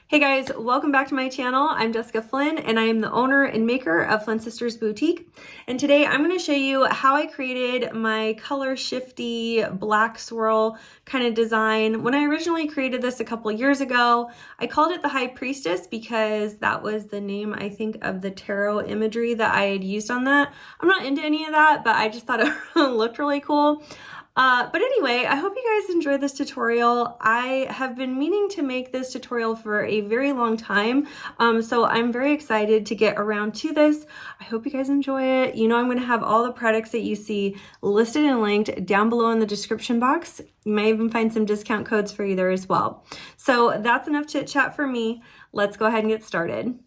Hey guys, welcome back to my channel. I'm Jessica Flynn and I am the owner and maker of Flynn Sisters Boutique. And today I'm going to show you how I created my color shifty black swirl kind of design. When I originally created this a couple years ago, I called it the High Priestess because that was the name, I think, of the tarot imagery that I had used on that. I'm not into any of that, but I just thought it looked really cool. But anyway, I hope you guys enjoyed this tutorial. I have been meaning to make this tutorial for a very long time, so I'm very excited to get around to this. I hope you guys enjoy it. You know I'm going to have all the products that you see listed and linked down below in the description box. You may even find some discount codes for you there as well. So that's enough chit chat for me. Let's go ahead and get started.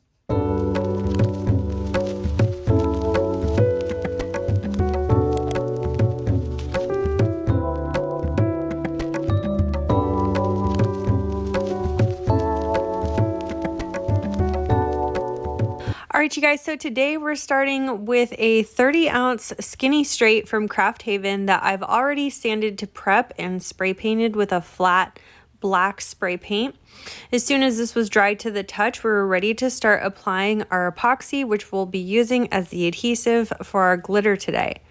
All right, you guys, so today we're starting with a 30-ounce skinny straight from Craft Haven that I've already sanded to prep and spray painted with a flat black spray paint. As soon as this was dry to the touch, we were ready to start applying our epoxy, which we'll be using as the adhesive for our glitter today.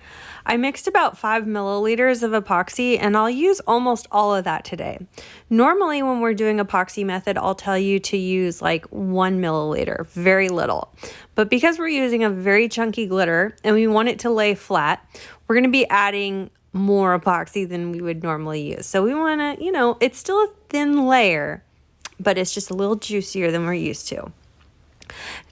I mixed about 5 milliliters of epoxy and I'll use almost all of that today. Normally when we're doing epoxy method, I'll tell you to use like 1 milliliter, very little. But because we're using a very chunky glitter and we want it to lay flat, we're going to be adding more epoxy than we would normally use. So we want to, you know, it's still a thin layer, but it's just a little juicier than we're used to.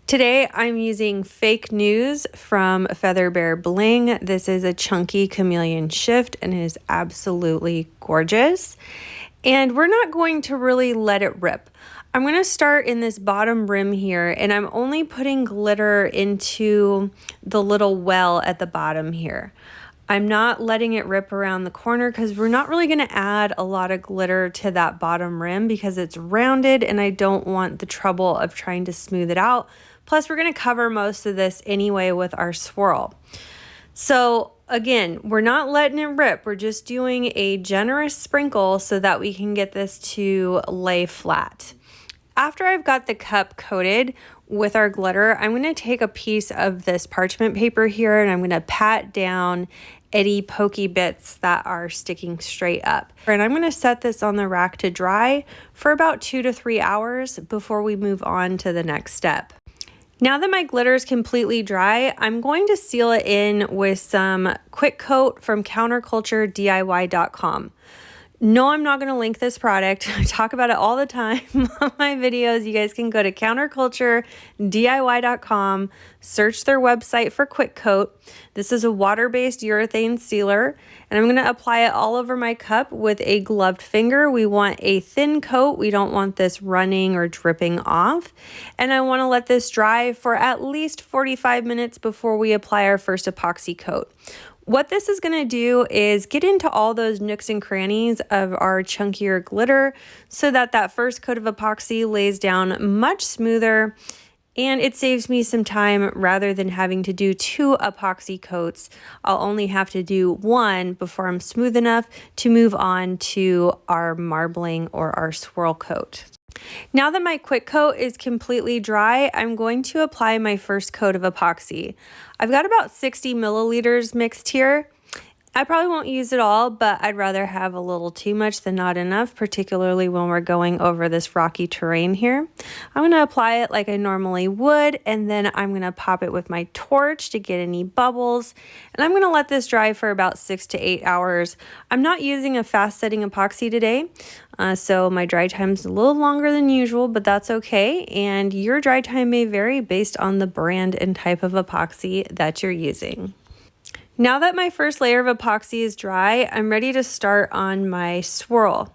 Today I'm using Fake News from Feather Bear Bling. This is a chunky chameleon shift and it is absolutely gorgeous. And we're not going to really let it rip. I'm going to start in this bottom rim here and I'm only putting glitter into the little well at the bottom here. I'm not letting it rip around the corner because we're not really going to add a lot of glitter to that bottom rim because it's rounded and I don't want the trouble of trying to smooth it out. Plus, we're going to cover most of this anyway with our swirl. So again, we're not letting it rip. We're just doing a generous sprinkle so that we can get this to lay flat. After I've got the cup coated with our glitter, I'm going to take a piece of this parchment paper here and I'm going to pat down any pokey bits that are sticking straight up. And I'm going to set this on the rack to dry for about 2 to 3 hours before we move on to the next step. Now that my glitter is completely dry, I'm going to seal it in with some quick coat from counterculturediy.com. No, I'm not going to link this product. I talk about it all the time on my videos. You guys can go to counterculturediy.com, search their website for Quick Coat. This is a water-based urethane sealer, and I'm going to apply it all over my cup with a gloved finger. We want a thin coat. We don't want this running or dripping off. And I want to let this dry for at least 45 minutes before we apply our first epoxy coat. What this is going to do is get into all those nooks and crannies of our chunkier glitter so that that first coat of epoxy lays down much smoother and it saves me some time rather than having to do 2 epoxy coats. I'll only have to do 1 before I'm smooth enough to move on to our marbling or our swirl coat. Now that my quick coat is completely dry, I'm going to apply my first coat of epoxy. I've got about 60 milliliters mixed here. I probably won't use it all, but I'd rather have a little too much than not enough, particularly when we're going over this rocky terrain here. I'm going to apply it like I normally would, and then I'm going to pop it with my torch to get any bubbles, and I'm going to let this dry for about 6 to 8 hours. I'm not using a fast setting epoxy today, so my dry time is a little longer than usual, but that's okay, and your dry time may vary based on the brand and type of epoxy that you're using. Now that my first layer of epoxy is dry, I'm ready to start on my swirl.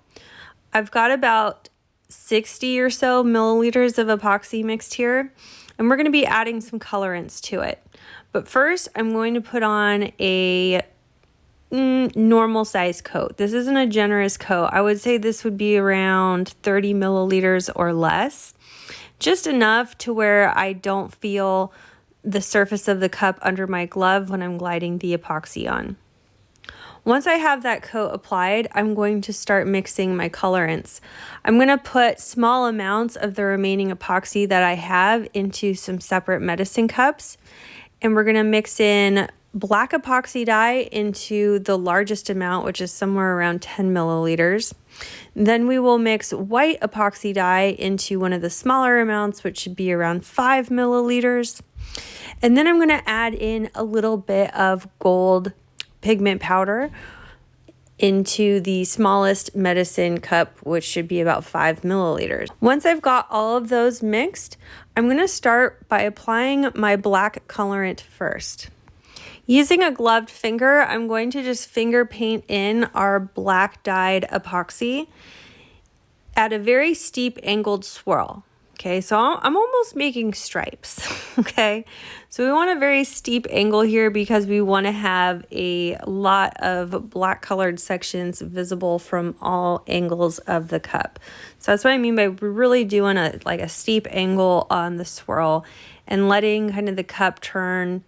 I've got about 60 or so milliliters of epoxy mixed here, and we're going to be adding some colorants to it. But first, I'm going to put on a normal size coat. This isn't a generous coat. I would say this would be around 30 milliliters or less, just enough to where I don't feel the surface of the cup under my glove when I'm gliding the epoxy on. Once I have that coat applied, I'm going to start mixing my colorants. I'm going to put small amounts of the remaining epoxy that I have into some separate medicine cups, and we're going to mix in black epoxy dye into the largest amount, which is somewhere around 10 milliliters. Then we will mix white epoxy dye into one of the smaller amounts, which should be around 5 milliliters. And then I'm going to add in a little bit of gold pigment powder into the smallest medicine cup, which should be about 5 milliliters. Once I've got all of those mixed, I'm going to start by applying my black colorant first. Using a gloved finger, I'm going to just finger paint in our black dyed epoxy at a very steep angled swirl. Okay, so I'm almost making stripes, okay? So we want a very steep angle here because we want to have a lot of black colored sections visible from all angles of the cup. So that's what I mean by we're really doing a steep angle on the swirl and letting kind of the cup turn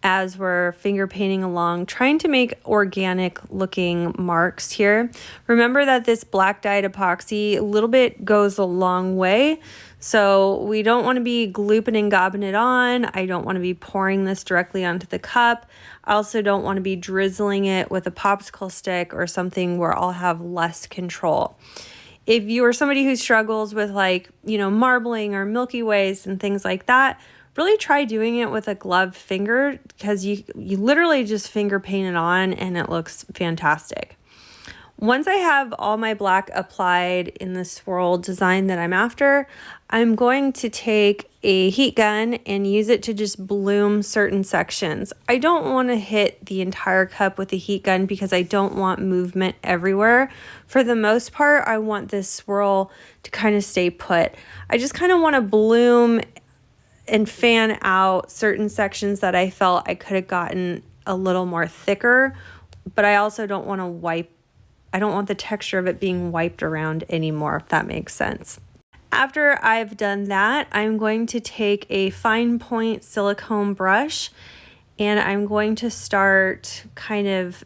as we're finger painting along, trying to make organic looking marks here. Remember that this black dyed epoxy a little bit goes a long way. So we don't want to be glooping and gobbing it on. I don't want to be pouring this directly onto the cup. I also don't want to be drizzling it with a popsicle stick or something where I'll have less control. If you are somebody who struggles with marbling or Milky Ways and things like that, really try doing it with a gloved finger because you literally just finger paint it on and it looks fantastic. Once I have all my black applied in the swirl design that I'm after, I'm going to take a heat gun and use it to just bloom certain sections. I don't want to hit the entire cup with the heat gun because I don't want movement everywhere. For the most part, I want this swirl to kind of stay put. I just kind of want to bloom and fan out certain sections that I felt I could have gotten a little more thicker, but I also don't want to I don't want the texture of it being wiped around anymore, if that makes sense. After I've done that, I'm going to take a fine point silicone brush and I'm going to start kind of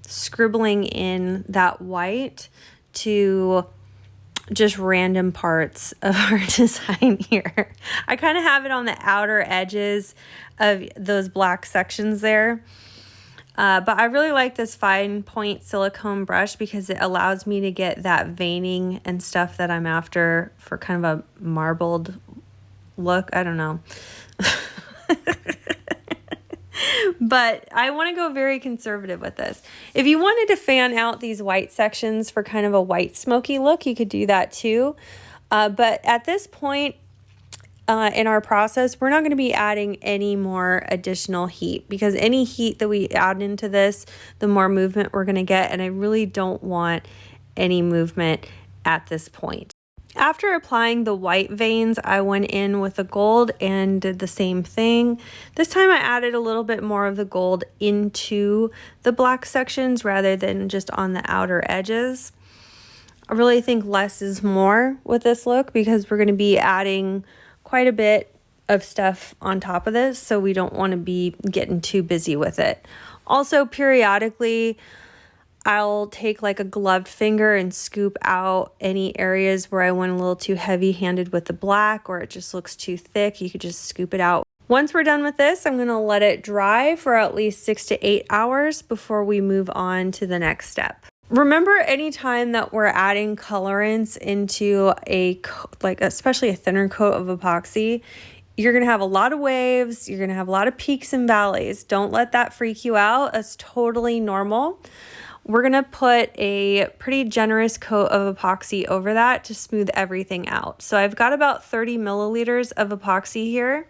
scribbling in that white to just random parts of our design here. I kind of have it on the outer edges of those black sections there. But I really like this fine point silicone brush because it allows me to get that veining and stuff that I'm after for kind of a marbled look. I don't know. But I want to go very conservative with this. If you wanted to fan out these white sections for kind of a white smoky look, you could do that too. But at this point in our process, we're not going to be adding any more additional heat because any heat that we add into this, the more movement we're going to get. And I really don't want any movement at this point. After applying the white veins, I went in with the gold and did the same thing. This time I added a little bit more of the gold into the black sections rather than just on the outer edges. I really think less is more with this look because we're going to be adding quite a bit of stuff on top of this, so we don't want to be getting too busy with it. Also, periodically, I'll take like a gloved finger and scoop out any areas where I went a little too heavy-handed with the black or it just looks too thick. You could just scoop it out. Once we're done with this, I'm going to let it dry for at least 6 to 8 hours before we move on to the next step. Remember, anytime that we're adding colorants into especially a thinner coat of epoxy, you're going to have a lot of waves. You're going to have a lot of peaks and valleys. Don't let that freak you out. That's totally normal. We're going to put a pretty generous coat of epoxy over that to smooth everything out. So I've got about 30 milliliters of epoxy here,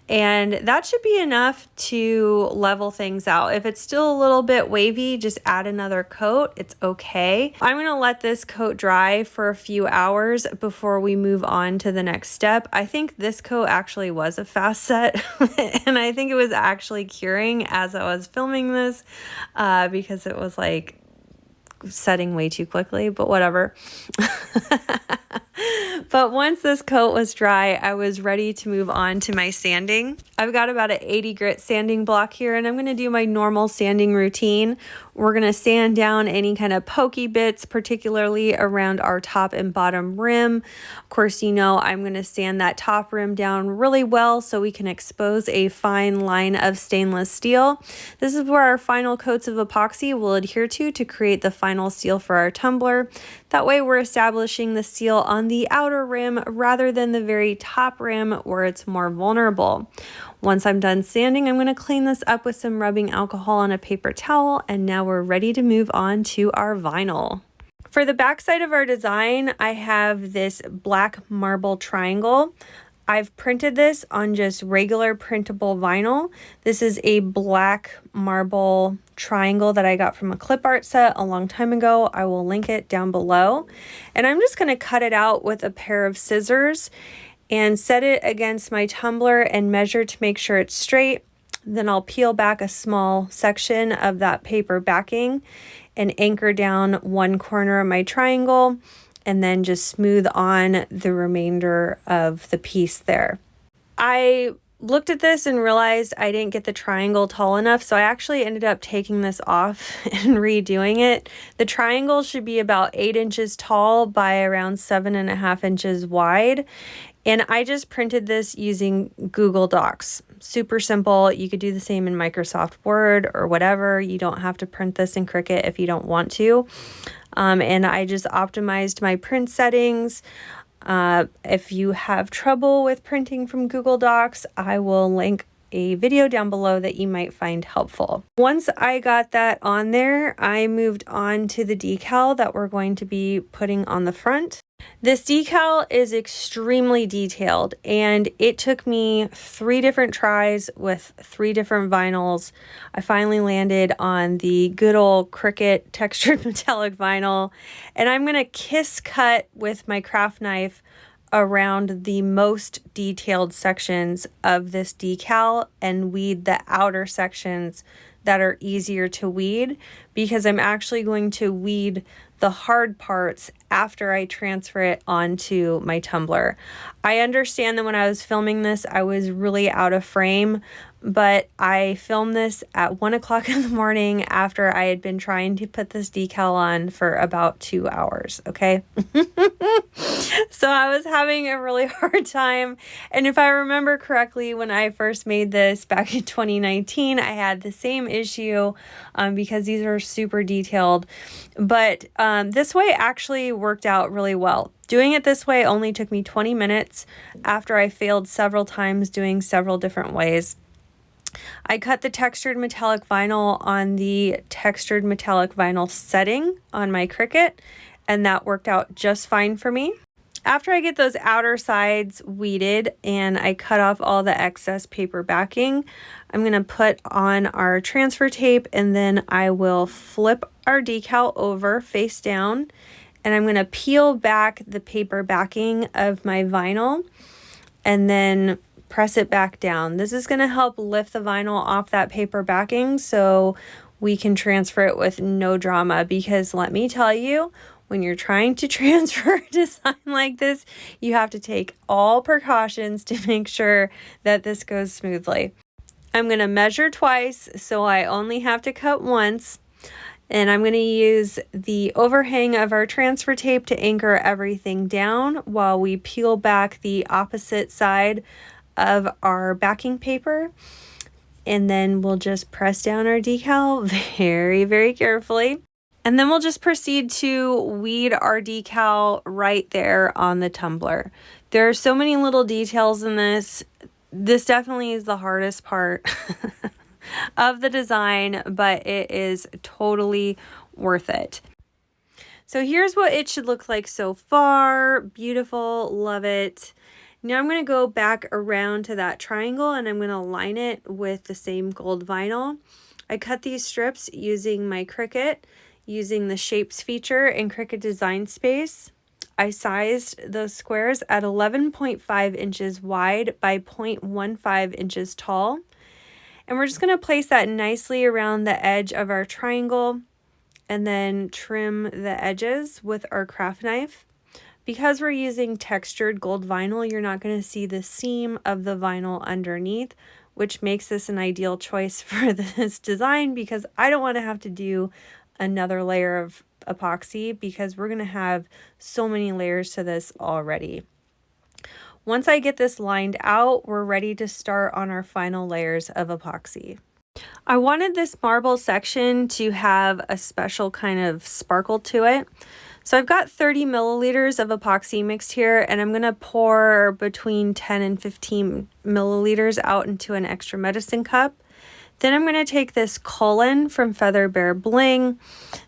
and that should be enough to level things out. If it's still a little bit wavy, just add another coat. It's okay. I'm going to let this coat dry for a few hours before we move on to the next step. I think this coat actually was a fast set, and I think it was actually curing as I was filming this because it was like setting way too quickly, but whatever. But once this coat was dry, I was ready to move on to my sanding. I've got about an 80 grit sanding block here, and I'm going to do my normal sanding routine. We're going to sand down any kind of pokey bits, particularly around our top and bottom rim. Of course, you know I'm going to sand that top rim down really well so we can expose a fine line of stainless steel. This is where our final coats of epoxy will adhere to create the final seal for our tumbler. That way we're establishing the seal on the outer rim rather than the very top rim where it's more vulnerable. Once I'm done sanding, I'm going to clean this up with some rubbing alcohol on a paper towel, and now we're ready to move on to our vinyl. For the back side of our design, I have this black marble triangle. I've printed this on just regular printable vinyl. This is a black marble triangle that I got from a clip art set a long time ago. I will link it down below. And I'm just going to cut it out with a pair of scissors and set it against my tumbler and measure to make sure it's straight. Then I'll peel back a small section of that paper backing and anchor down one corner of my triangle, and then just smooth on the remainder of the piece there. I looked at this and realized I didn't get the triangle tall enough, so I actually ended up taking this off and redoing it. The triangle should be about 8 inches tall by around 7.5 inches wide. And I just printed this using Google Docs. Super simple. You could do the same in Microsoft Word or whatever. You don't have to print this in Cricut if you don't want to. And I just optimized my print settings. If you have trouble with printing from Google Docs, I will link a video down below that you might find helpful. Once I got that on there, I moved on to the decal that we're going to be putting on the front. This decal is extremely detailed, and it took me 3 different tries with 3 different vinyls. I finally landed on the good old Cricut textured metallic vinyl, and I'm going to kiss cut with my craft knife around the most detailed sections of this decal and weed the outer sections that are easier to weed, because I'm actually going to weed the hard parts after I transfer it onto my tumbler. I understand that when I was filming this, I was really out of frame, but I filmed this at 1 o'clock in the morning after I had been trying to put this decal on for about 2 hours, okay? So I was having a really hard time. And if I remember correctly, when I first made this back in 2019, I had the same issue because these are super detailed. But this way actually worked out really well. Doing it this way only took me 20 minutes after I failed several times doing several different ways. I cut the textured metallic vinyl on the textured metallic vinyl setting on my Cricut, and that worked out just fine for me. After I get those outer sides weeded and I cut off all the excess paper backing, I'm going to put on our transfer tape, and then I will flip our decal over face down, and I'm going to peel back the paper backing of my vinyl and then press it back down. This is going to help lift the vinyl off that paper backing so we can transfer it with no drama, because let me tell you, when you're trying to transfer a design like this, you have to take all precautions to make sure that this goes smoothly. I'm going to measure twice, so I only have to cut once. And I'm going to use the overhang of our transfer tape to anchor everything down while we peel back the opposite side of our backing paper. And then we'll just press down our decal very, very carefully. And then we'll just proceed to weed our decal right there on the tumbler. There are so many little details in this. This definitely is the hardest part of the design, but it is totally worth it. So here's what it should look like so far. Beautiful, love it. Now I'm going to go back around to that triangle and I'm going to line it with the same gold vinyl. I cut these strips using my Cricut, using the shapes feature in Cricut Design Space. I sized those squares at 11.5 inches wide by 0.15 inches tall. And we're just going to place that nicely around the edge of our triangle and then trim the edges with our craft knife. Because we're using textured gold vinyl, you're not going to see the seam of the vinyl underneath, which makes this an ideal choice for this design because I don't want to have to do another layer of epoxy because we're going to have so many layers to this already. Once I get this lined out, we're ready to start on our final layers of epoxy. I wanted this marble section to have a special kind of sparkle to it. So I've got 30 milliliters of epoxy mixed here, and I'm going to pour between 10 and 15 milliliters out into an extra medicine cup. Then I'm going to take this Cullen from Feather Bear Bling.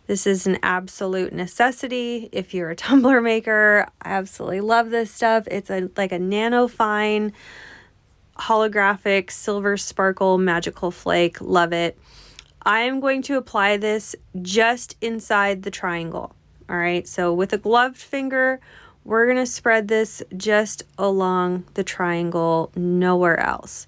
This is an absolute necessity if you're a tumbler maker. I absolutely love this stuff. It's like a nano fine holographic silver sparkle magical flake. Love it. I'm going to apply this just inside the triangle. All right, so with a gloved finger, we're going to spread this just along the triangle, nowhere else.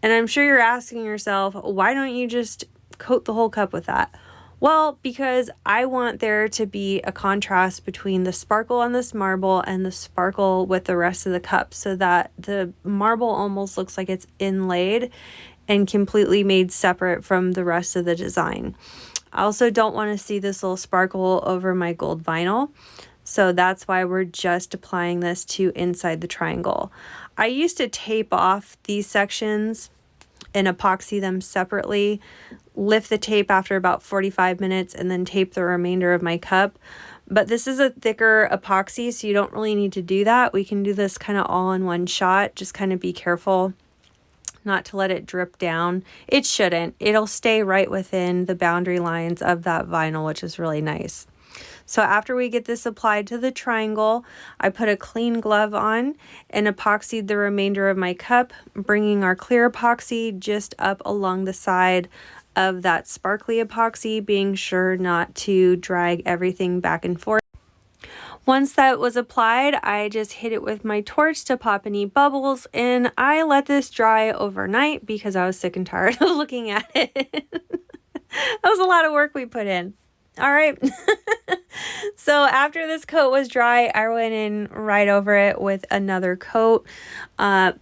And I'm sure you're asking yourself, why don't you just coat the whole cup with that? Well, because I want there to be a contrast between the sparkle on this marble and the sparkle with the rest of the cup so that the marble almost looks like it's inlaid and completely made separate from the rest of the design. I also don't want to see this little sparkle over my gold vinyl. So that's why we're just applying this to inside the triangle. I used to tape off these sections and epoxy them separately, lift the tape after about 45 minutes, and then tape the remainder of my cup. But this is a thicker epoxy, so you don't really need to do that. We can do this kind of all in one shot. Just kind of be careful not to let it drip down. It shouldn't. It'll stay right within the boundary lines of that vinyl, which is really nice. So after we get this applied to the triangle, I put a clean glove on and epoxied the remainder of my cup, bringing our clear epoxy just up along the side of that sparkly epoxy, being sure not to drag everything back and forth. Once that was applied, I just hit it with my torch to pop any bubbles, and I let this dry overnight because I was sick and tired of looking at it. That was a lot of work we put in. All right. So after this coat was dry, I went in right over it with another coat.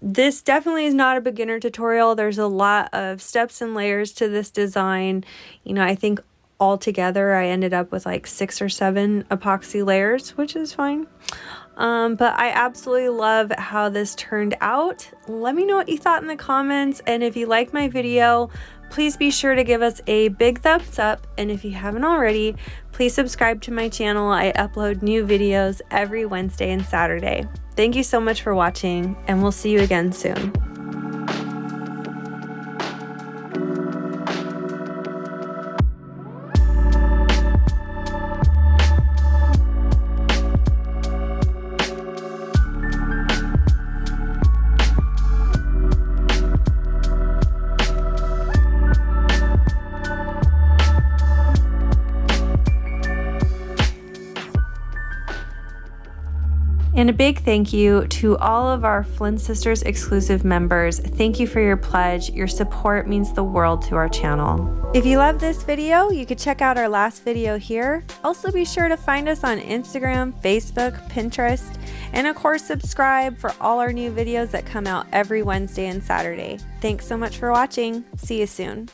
This definitely is not a beginner tutorial. There's a lot of steps and layers to this design. You know, I think altogether I ended up with like 6 or 7 epoxy layers, which is fine. But I absolutely love how this turned out. Let me know what you thought in the comments, and if you like my video, please be sure to give us a big thumbs up, and if you haven't already, please subscribe to my channel. I upload new videos every Wednesday and Saturday. Thank you so much for watching, and we'll see you again soon. And a big thank you to all of our Flynn Sisters exclusive members. Thank you for your pledge. Your support means the world to our channel. If you love this video, you could check out our last video here. Also be sure to find us on Instagram, Facebook, Pinterest, and of course subscribe for all our new videos that come out every Wednesday and Saturday. Thanks so much for watching. See you soon.